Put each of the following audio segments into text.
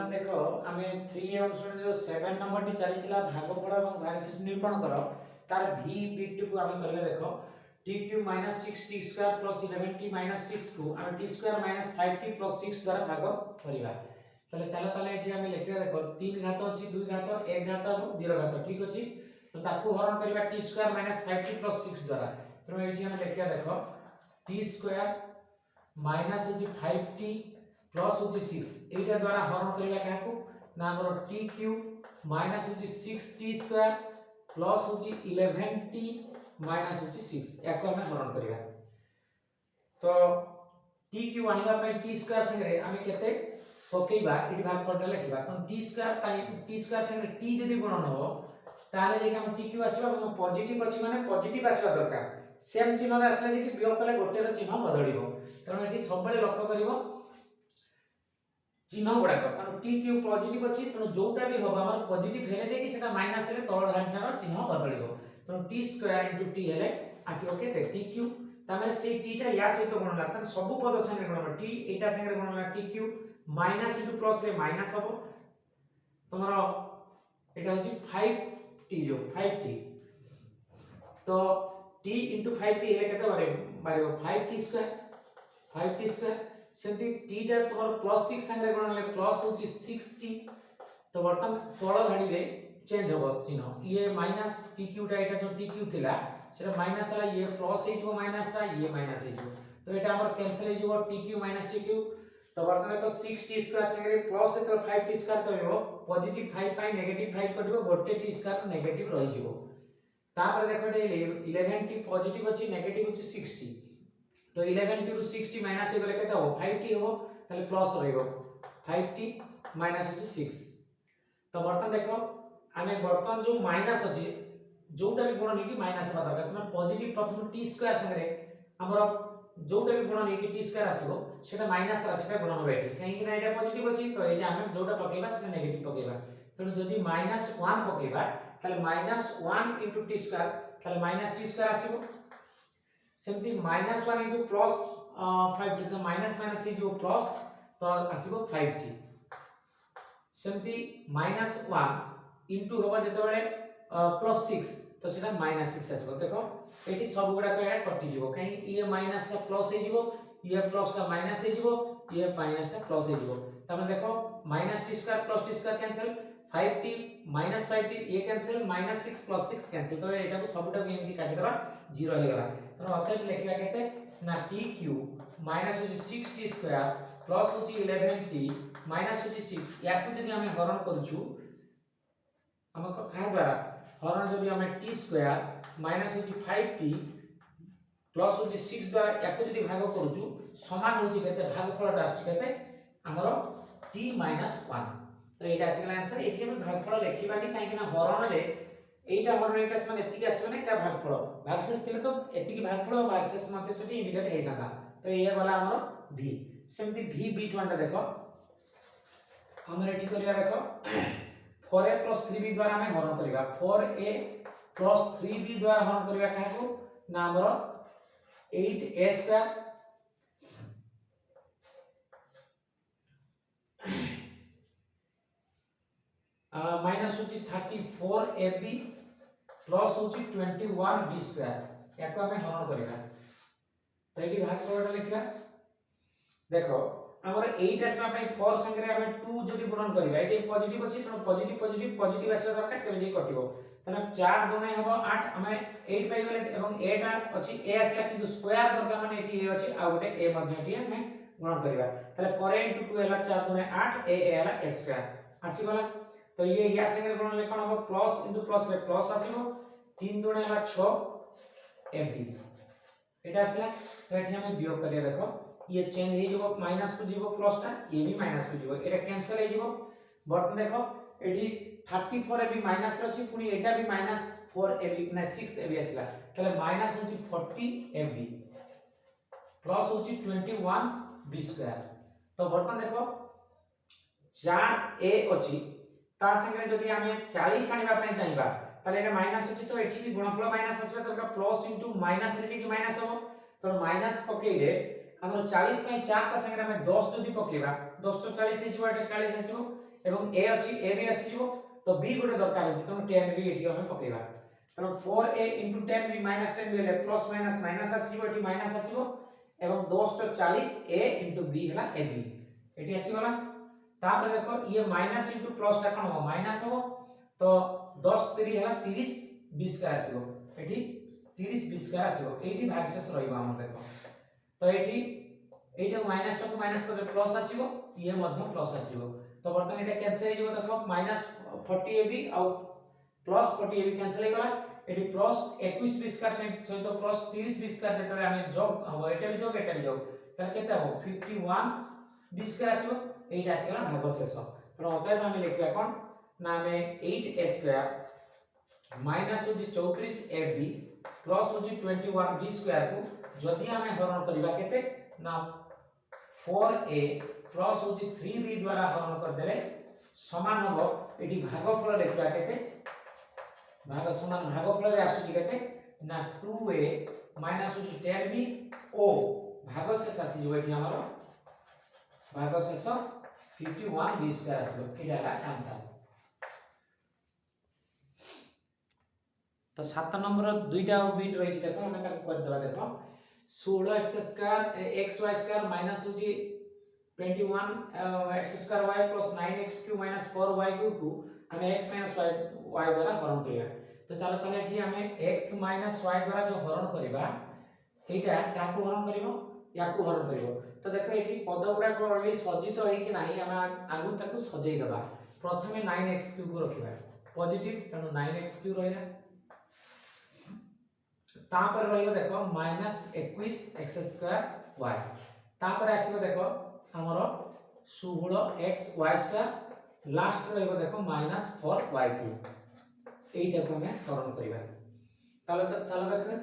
बर्तमान देखो आम 3 अनुसरण जो 7 नंबर टी चलीला भागफल और भागशेष निरूपण कर तार v बिट को आम करबे देखो t³ - 6t² + 11t - 6 को आम t² - 5t + 6 द्वारा भाग करबा। चलो चलो ताले एठी आम लिखिबा देखो 3 घात अछि 2 घात 1 घात और 0 घात ठीक अछि। तो ताकू हरण करबा t² - 5t + 6 द्वारा। तो एठी आम लिखिबा देखो t² - 5t प्लस होची 6 एटा द्वारा हरण करिया काको ना हमर t³ माइनस होची 6t² प्लस होची 11t माइनस होची 6 याको हम हरण करिया। तो t³ आनिबा पय t² संगे हम केते पकेइबा एटी भागफल लिखिबा। तो t² पय t² संगे t जदी गुणन हो ताले जे हम t³ आसीबा पॉजिटिव अछि माने पॉजिटिव आसीबा दरकार। सेम चिन्ह रे आसले जे कि वियोग कले गोटे रो चिन्ह बदलिबो। तनो एटी सबले लक्ष्य करिवो चिन्ह गुडा को तनो t³ पॉजिटिव अछि तनो जोटा भी होबा हमर पॉजिटिव हेले जे कि सेटा माइनस हेले तळ धानटार चिन्ह बदलिबो। तनो t² * t हेले आसीबो केते t³ तामे से t टा या सहित गुणन लागतन सब पद संगे गुणन t एटा संगे गुणन ला t³ माइनस * प्लस रे माइनस हबो तमरो एटा होची 5t जो 5t। तो t * 5t हेले केते बारे 5t² सेमती t टा तमर प्लस 6 संगे गुणन ले प्लस होची 6t। तो वर्तमान तळ घाडी रे चेंज हो चिन्ह ये माइनस t³ टा एटा जो t³ थिला सेटा माइनस हला ये प्लस हे जिवो माइनस टा ये माइनस हे जिवो। तो एटा हमर कैंसिल हे जिवो t³ - t³। तो वर्तमान को 6t² संगे प्लस से 5t² करिवो पॉजिटिव 5 पाई नेगेटिव 5 करिवो गोटे t² नेगेटिव रहि जिवो। तापर देखो एटे 11t पॉजिटिव अछि नेगेटिव अछि 6t। तो 11t ରୁ 6t माइनस हे गले केते हो 5t हो ताले प्लस रहइबो 5t माइनस होची 6। तो बर्तन देखो आमे बर्तन जो माइनस अछि जोटा भी गुणन हेकी माइनस बता करतना पॉजिटिव प्रथम t² संगे हमर जोटा भी गुणन हेकी t² आसीबो सेटा माइनस राशिटा गुणन होबे एठी काहे कि ना एटा पॉजिटिव अछि तो एटा आमे जोटा पकेबा सेटा नेगेटिव पकेबा। तो जदी -1 पकेबा ताले -1 * t² ताले -t² आसीबो। सेमती -1 * प्लस 5t तो माइनस माइनस हे जो प्लस तो आसीबो 5t। सेमती -1 * होबा जते बेले प्लस 6 तो सेटा -6 आसीबो। देखो एठी सब गुडा को एड कटि जिवो काहे ये माइनस टा प्लस हे जिवो ये प्लस टा माइनस हे जिवो ये माइनस टा प्लस हे जिवो। तमे देखो -t² plus t² cancel 5t - 5t ये कैंसिल -6 प्लस 6 कैंसिल। तो एटा को सबटा को एमती काटि देबा 0 हे गला। तो अतः लिखिबा केते ना t³ माइनस होची 6t² प्लस होची 11t माइनस होची 6 याकु जदी हमें हरण करछु हमको काय द्वारा हरण जदी हमें t² माइनस होची 5t प्लस होची 6 द्वारा याकु जदी भाग करछु समान होची केते भागफलटा आछि केते हमरो t - 1। तो एटा आसीगला आंसर एठी हम भागफल लेखिबानी काहे कि ना हरण रे एटा हरण एटा समान एतिकी आछो ना एटा भागफल भागशेष थिले तो एतिकी भागफल भागशेष मध्ये सेठी इंडिकेट हे थाता। तो ये वाला हमरो v सेमती v बिट 1 टा देखो हमर एठी करिया देखो 4a + 3b द्वारा हम हरण करिबा 4a + 3b द्वारा हरण करिबा काको ना हमरो 8a² माइनस होची 34ab प्लस होची 21b² याको हम हरण करिबा। तो एटी भागफलटा लिखिबा देखो हमर 8 आसबा पय 4 संगे हम 2 जदी गुणन करिबा एटी पॉजिटिव अछि त पॉजिटिव पॉजिटिव पॉजिटिव आसबा दरकार तबे जे कटिबो। तने 4 दुने हबो 8 हमें 8 पाइ गेले एवं a टा अछि a आसला किंतु स्क्वायर दरकार माने एटी a अछि आ गोटे a मध्ये एटी हम गुणन करिबा। तले 4a * 2 हला 4 दुने 8 a हला a² आसी गला। तो ये या संगे गुणन ले कोन हबो प्लस * प्लस रे प्लस आसीबो 3 दुने हला 6 ab एटा आसला। तो एठी हम वियोग करिया देखो ये चेंज हे जिवो माइनस को जिवो प्लस टा ये भी माइनस को जिवो एटा कैंसिल हे जिवो। बर्तन देखो एठी 34 ab माइनस रछि पुनी एटा भी -4 ab ना 6 ab आसला तले माइनस होची 40 ab प्लस होची 21 b²। तो बर्तन देखो 4a अछि ता संगे जदी हमें 40 आनिबा पय चाहिबा ताले एटा माइनस अछि तो एठी भी गुणनफल माइनस आसबा तो प्लस इनटू माइनस रे कि माइनस हो तो माइनस पकेइले हमर 40 पय 4 का संगे हम 10 जदी पकेबा 10 तो 40 हे जिवो एटा 40 हे जिवो एवं ए अछि ए भी आसीबो तो बी गोटे दरकार होची तो 10 भी एठी हम पकेबा तो 4a * 10 b - 10 बेले प्लस माइनस माइनस आसीबो एठी माइनस आसीबो एवं 10 * 40 a * b हला ab एठी आसीगला तापर देखो ये माइनस * प्लस ता कोन हो माइनस हो तो 10 3 हला 30 20 का आसीबो एठी 30 20 का आसीबो एठी भागशेष रहइबो हम देखो तो एठी एटा माइनस को माइनस कर प्लस आसीबो ये मध्य प्लस आसीबो तो वर्तमान एटा कैंसिल हो जिवो देखो माइनस 40ab और प्लस 40ab कैंसिल हो गला एटी प्लस 21 20 का सहित प्लस 30 20 का जेतले हम जोग हम एटा भी जोग त केते हो 51 20 का आसीबो एटा आसीगला भागशेष तो अतः हम लिखबा कोन ना हमें 8a² माइनस होजी 34ab प्लस होजी 21b स्क्वायर को जदी हमें हरण करबा केते ना 4a प्लस होजी 3b द्वारा हरण कर देले समान हो एटी भागफल लिखबा केते भाग समान भागफल रे आसुची केते ना 2a माइनस होजी 10b ओ भागशेष आसी जो एटी हमर भागशेष 51b स्क्वायर आसीबो एटा आंसर तो 7 नंबर दुईटा बिट रही देखो हमें ताको कर देबा देखो 16x² xy² माइनस होजी 21 x² y plus 9x³ minus 4y³ को हमें x माइनस y द्वारा हरण करिया तो चलो तने एठी हमें x माइनस y द्वारा जो हरण करिबा एटा काको हरण करिवो याको हरण करिवो तो देखो एठी पद गुडा को ऑलरेडी सजित होई कि नाही हम आगु ताको सजेई दबा प्रथमे 9x³ को रखिबा पॉजिटिव तनो 9x³ रहइला तापर रहिबो देखो -21 x² y तापर आसीबो देखो हमरो 16x y² लास्ट रहिबो देखो -4y³ एटा को हमें हरण करिबा ताले चलो देखो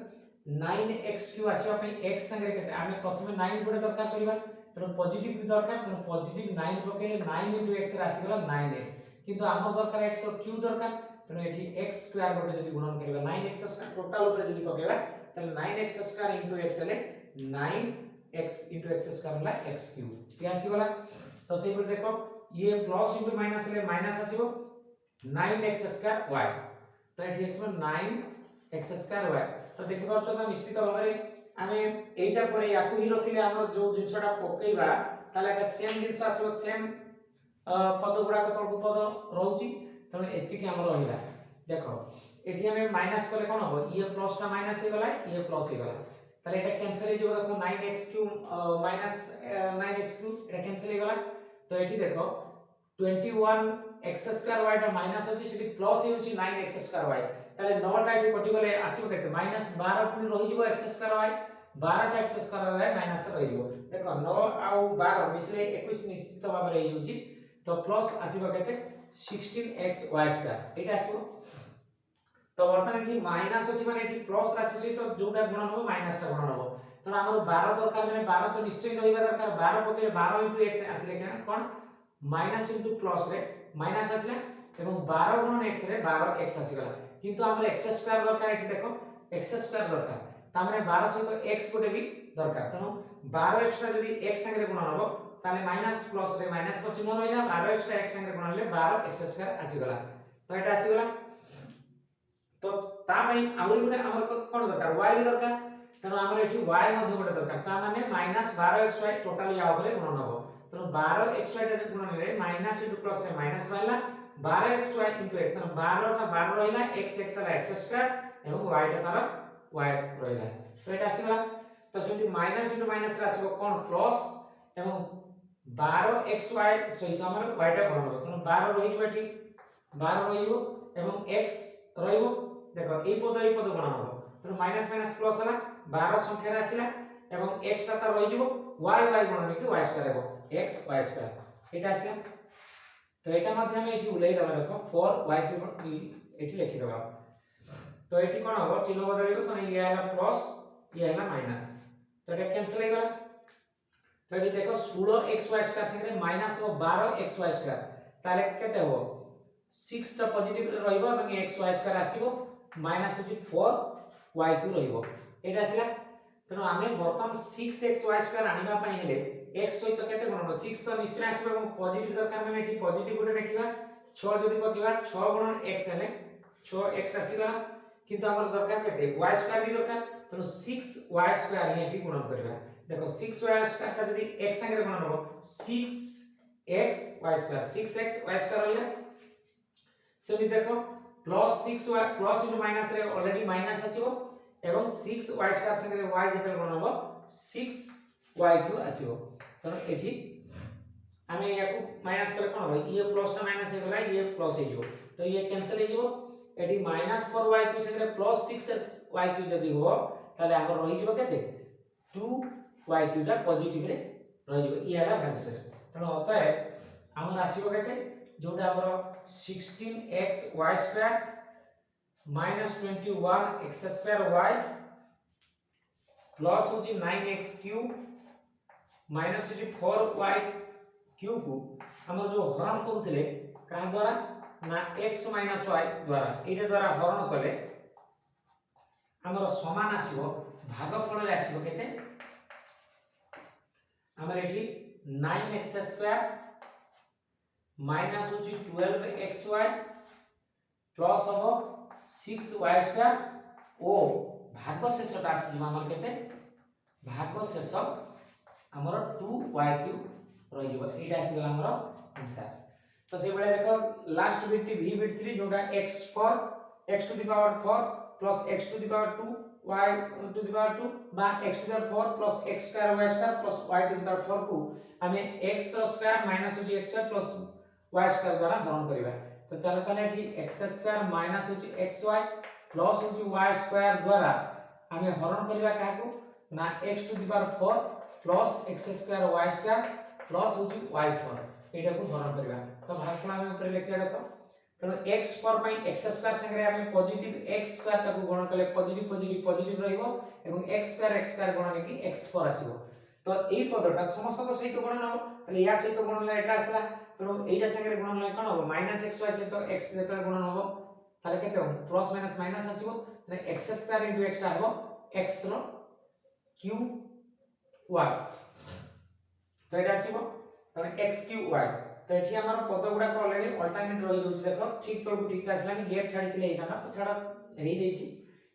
9x³ आसीबा पे x संगे केते हमें प्रथमे 9 गुडे दरकार करिबा तो पॉजिटिव भी दरकार तो पॉजिटिव 9 पके 9 * x रे आसीगला 9x किंतु हमर दरकार x और q दरकार तो एठी x² गोटे जदी गुणन करिबा 9x² टोटल ऊपर जदी पकेबा तले 9x² * x ले 9x * x² होला x³ ये आसीगला तो सेहि पर देखो ये प्लस * माइनस ले माइनस आसीबो 9x² y तो एठी आसीबो 9x² y तो देखि पाछो त निश्चित भाबरे आमे एटा परे याकू ही रखिले हमर जो जिंसटा पकेइबा ताले एटा सेम जिंस आसीबो सेम पद गुडा को तळको पद रहउची तो एति के हमर रहिला देखो एठी हमें माइनस करले कोन हो ये प्लस टा माइनस हे गला ये प्लस हे गला ताले एटा कैंसिल हे जो देखो 9x³ माइनस 9x³ एटा कैंसिल हे गला तो एठी देखो 21x² y टा माइनस होची सेठी प्लस हे होची 9x² y ताले 9 टा एठी कटि गले आसीबो केते -12 पुनी रहि जिवो x² y 12 टा x² y माइनस रहि जिवो देखो 9 आ 12 मिसले 21 निश्चित भाबे रहि होची तो प्लस आसीबो केते 16x y² एटा आसीबो तो वर्तमान एठी माइनस अछि माने एठी प्लस राशि सहित जोटा गुणन हो माइनस टा गुणन हो तो हमर 12 दरकार माने 12 तो निश्चय रहिबा दरकार 12 पके 12 * x आसीले केना कोन माइनस * प्लस रे माइनस आसीला एवं 12 गुणन x रे 12x आसीगला किंतु हमर x² दरकार एठी देखो x² दरकार ता माने 12 सहित x गोटे भी दरकार तनो 12x टा जदी x संगे गुणन हो ताले माइनस प्लस रे माइनस तो चिन्ह रहिला 12x टा x संगे गुणन ले 12x² आसीगला तो एटा आसीगला तो ता पई आउरी गुटे हमर कोन दरकार y भी दरकार तनो हमर एठी y मध्ये गुटे दरकार ता माने -12xy टोटल या ऊपर गुणन हो तनो 12xy टा गुणन ले माइनस * प्लस रे माइनस वाला 12xy * x तनो 12 टा 12 रहिला x x ला x² एवं y टा तार y रहिला तो एटा आसीगला तो सेठी माइनस * माइनस रे आसीबो कोन प्लस एवं 12xy सहित हमर y टा गुणन हो तनो 12 रहि जबो एठी 12 रहिबो एवं x रहिबो देखो ए पद गुणन हो तो माइनस माइनस प्लस हला 12 संख्या रे आसीला एवं x टा त रहि जबो y गुणन कि y² हेबो x y² एटा आसीला तो एटा माध्यम में एठी उलाई दबा देखो 4y³ एठी लिखि दबा तो एठी कोन हो चिन्ह बदलिबो तो ये हला प्लस ये हला माइनस तो एटा कैंसिल हे गला तो एठी देखो 16xy² संगे माइनस हो 12xy² ताले केते हो 6 टा पॉजिटिव रहइबो एवं xy² आसीबो माइनस होची 4y³ रहइबो एटा आसीला तनो आमे वर्तमान 6xy² आनिबा पई हेले x सहित केते गुणन 6 तो निश्चय आसीबो এবং पॉजिटिव दरकार মানে এটি पॉजिटिव গুটে দেখিবা 6 যদি পকিবা 6 গুণন x হেলে 6x আসিবা কিন্তু আমার দরকার কেতে y স্কয়ার বি দরকার তো 6y স্কয়ার এটি গুণন করিবা দেখো 6y স্কয়ার টা যদি x संगे गुणन हो 6x y square 6x y square হইলে সেমি দেখো plus 6y plus into minus রে অলরেডি মাইনাস আসিবো এবং 6y স্কয়ার संगे y যেতে গুণন হবে 6y³ আসিবো তো এটি আমি ইয়াকু মাইনাস করলে কোন হবে ইয়ে প্লাস টা মাইনাস হয়ে গলা ইয়ে প্লাস হয়ে যাব তো ইয়ে ক্যান্সেল হয়ে যাব এটি -4y³ संगे প্লাস 6y³ যদি हो তাহলে আমরা রহি যাব কেতে 2y³ টা পজিটিভ রে রহি যাব ইয়ালা ভ্যালুস তো অতএব আমরা আসিব কেতে जोटा हमर 16xy² -21x² y प्लस होची 9x³ माइनस होची 4y³ को हमर जो हरण करथिले का द्वारा ना x - y द्वारा एटा द्वारा हरण कले हमर समान आसीबो भागफल रे आसीबो केते हमर एठी 9x² माइनस होची 12xy प्लस हो 6y² ओ भाग शेषटा आसी हमर केते भाग शेष हमर 2y³ रहि जबो एटा आसी गला हमर आंसर तो से बेले देखो लास्ट बिट v बिट 3 जोटा x4 x to the power 4 plus x to the power 2 y to the power 2 बा x to the power 4 plus x² y² plus y to the power 4 को हमें x square minus होची x² plus y square द्वारा हरण करिबा तो चलो ताले एठी x स्क्वायर माइनस होची xy प्लस होची y स्क्वायर द्वारा हमें हरण करिबा काको ना x to the power 4 plus x square y square plus होची y4 एटा को हरण करिबा तो भागफल हम ऊपर लिखिया देखो तो x पर पई x स्क्वायर संगे हम पॉजिटिव x स्क्वायर टाको गुणन कले पॉजिटिव पॉजिटिव पॉजिटिव रहइबो एवं x स्क्वायर गुणन की x4 आसीबो तो एई पदटा समस्त को सहित गुणन हो तले या सहित गुणन एटा आसला तो एटा संगे गुणन ले कोन हो -xy सहित x जेतले गुणन हो ताले केते हो प्लस माइनस माइनस आसीबो तले x² * x टा हो x रो क्यूब y तो एटा आसीबो तले x³ y तो एठी हमर पद गुडा को ऑलरेडी अल्टरनेट रहि जोछि देखो ठीक तळकु ठीक आसलानी गेट छाडी दिले एटा तो छाडा हेइ जैछि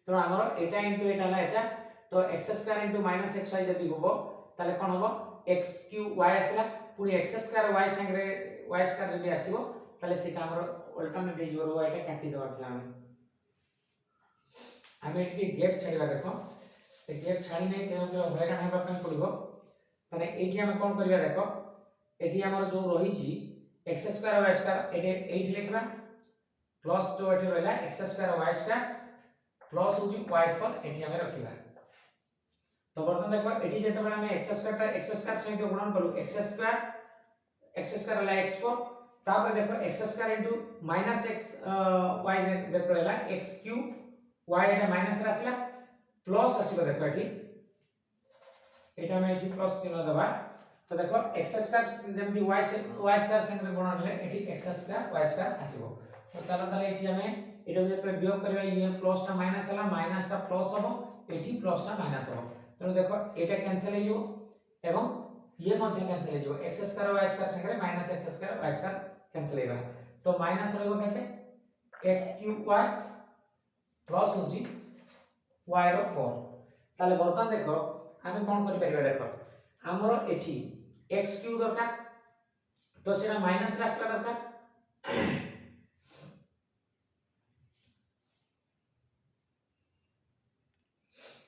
तो हमर एटा इनटू एटा ना एटा तो x² * -xy जदी होबो ताले कोन होबो x³ y आसला पुनी x² y संगे y स्क्वायर जदी आसीबो ताले सेटा हमर अल्टरनेट हे जोरो एटा काटि दवा थला हम एटी गेप छाडीबा देखो ते गेप छाडी नै ते हम हैरान हेबा पन पड़िबो तने एटी हम कोन करिबा देखो एटी हमर जो रहिछि x² y² एटे एटी लिखबा प्लस जो एटी रहला x² y² प्लस होछि y4 एटी हम रखिबा तो बर्तन देखो एटी जेते बेला हम x² सहित गुणन करू x² ला x4 तापर देखो x² * -x y जेते रहला x³ y एटा माइनस रासला प्लस आसीबो देखो एटी एटा हम एटी प्लस चिन्ह दबा तो देखो x² जेमति y स्क्वायर संगे गुणन ले एटी x² y स्क्वायर आसीबो तो चलो ताले एटी हमें एटा जेते वियोग करबा ये प्लस टा माइनस हला माइनस टा प्लस हो एटी प्लस टा माइनस हो तो देखो एटा कैंसिल हो एवं ये मध्ये कैंसिल हो x² y स्क्वायर संगे -x² y स्क्वायर कैंसिल होगा तो माइनस रहबो केते x³ y प्लस होजी y रो 4 ताले बर्तन देखो हमें कोन करि परिबा देखो हमरो एठी x³ दरकार तो सेना माइनस रासला दरकार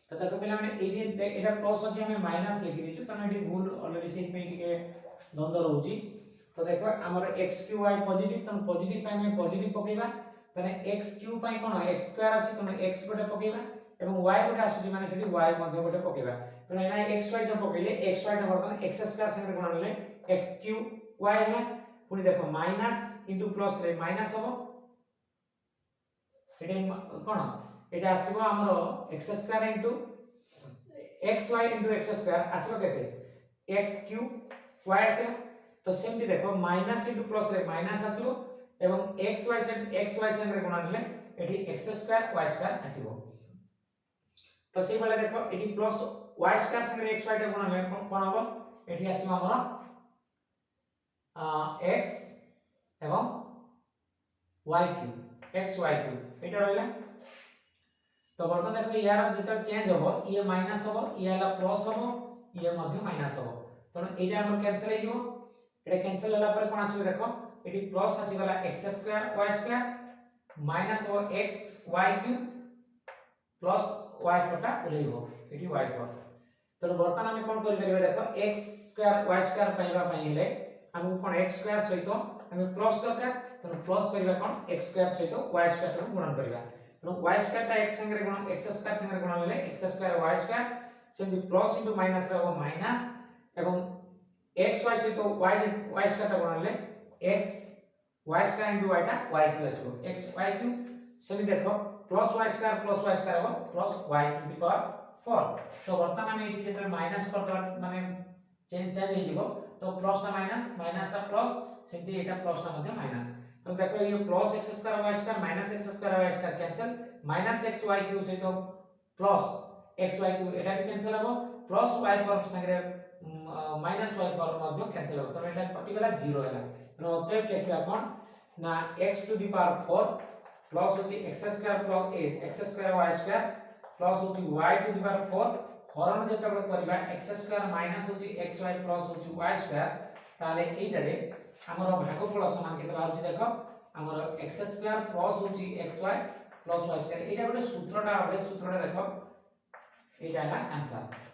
तो देखो पहले मैंने एटा प्लस अछि हमें माइनस लिखि दिछु तने एटी भूल ऑलरेडी सेट में टिके द्वंद्व रहउची तो देखो हमर x³ y पॉजिटिव तन पॉजिटिव पाइ में पॉजिटिव पकेबा तने x³ पाइ कोन x² अछि तने x गोटे पकेबा एवं y गोटे आसुची माने सेठी y मध्ये गोटे पकेबा तने एना xy टा पकेले xy टा बर्तन x² संगे गुणन ले x³ y है पुनी देखो माइनस इनटू प्लस रे माइनस हो एटे कोन एटा आसीबो हमरो x² into xy into x² आसीबो केते x³ y आसे तो सेमति देखो माइनस इनटू प्लस रे माइनस आसीबो एवं xy संगे गुणन ले एठी x² y² आसीबो तो सेइ बेले देखो एठी प्लस y² संगे xy टा गुणन ले कोन होबो एठी आसीबो हमर x एवं y cube x y cube एटा रहला। तो बर्तन देखो यार जेटा चेंज होबो ये माइनस होबो ये हला प्लस होबो ये मध्ये माइनस होबो तो एटा हमर कैंसिल हे जिवो एटा कैंसिल होला पर कोन आसीबो देखो एटी प्लस आसी गला x square y square minus हो x y cube plus y फोटा उलेइबो एटी y फोर। तो बर्तन हम कोन कर परबे देखो x स्क्वायर y स्क्वायर पाइबा पई हेले हमहु कोन x स्क्वायर सहित हम प्लस दरकार तो प्लस करबा कोन x स्क्वायर सहित y स्क्वायर को गुणन करबा तो y स्क्वायर ता x संगे गुणन x स्क्वायर संगे गुणन हेले x स्क्वायर y स्क्वायर सेमि प्लस इनटू माइनस रहबो माइनस एवं x y सहित y स्क्वायर ता गुणन हेले x y square into y ता y क्यूब आसो x y क्यूब सेमि देखो प्लस y स्क्वायर हो plus y to the power 4 तो वर्तमान हम एठी जेते माइनस कर माने चेंज हो जिवो तो प्लस ता माइनस ता प्लस सेमि एटा प्लस ता मध्ये माइनस तो देखो ये plus x square y square minus x square y square cancel minus x y cube सहित प्लस x y क्यूब एटा भी कैंसिल हो प्लस y फोर संगे माइनस y फोर मध्ये कैंसिल हो तो एटा पर्टिकुलर 0 होला तो अतएव लिखिबा कोन ना x to the power 4 plus होची x square plus x square y square plus होची y टू द पावर 4 हरण जेते करबा x स्क्वायर माइनस होची xy प्लस होची y स्क्वायर ताले एटारे हमर भागफल समान केते बारुची देखो हमर x स्क्वायर प्लस होची xy प्लस y स्क्वायर एटा गोटे सूत्रटा देखो एटा है आंसर।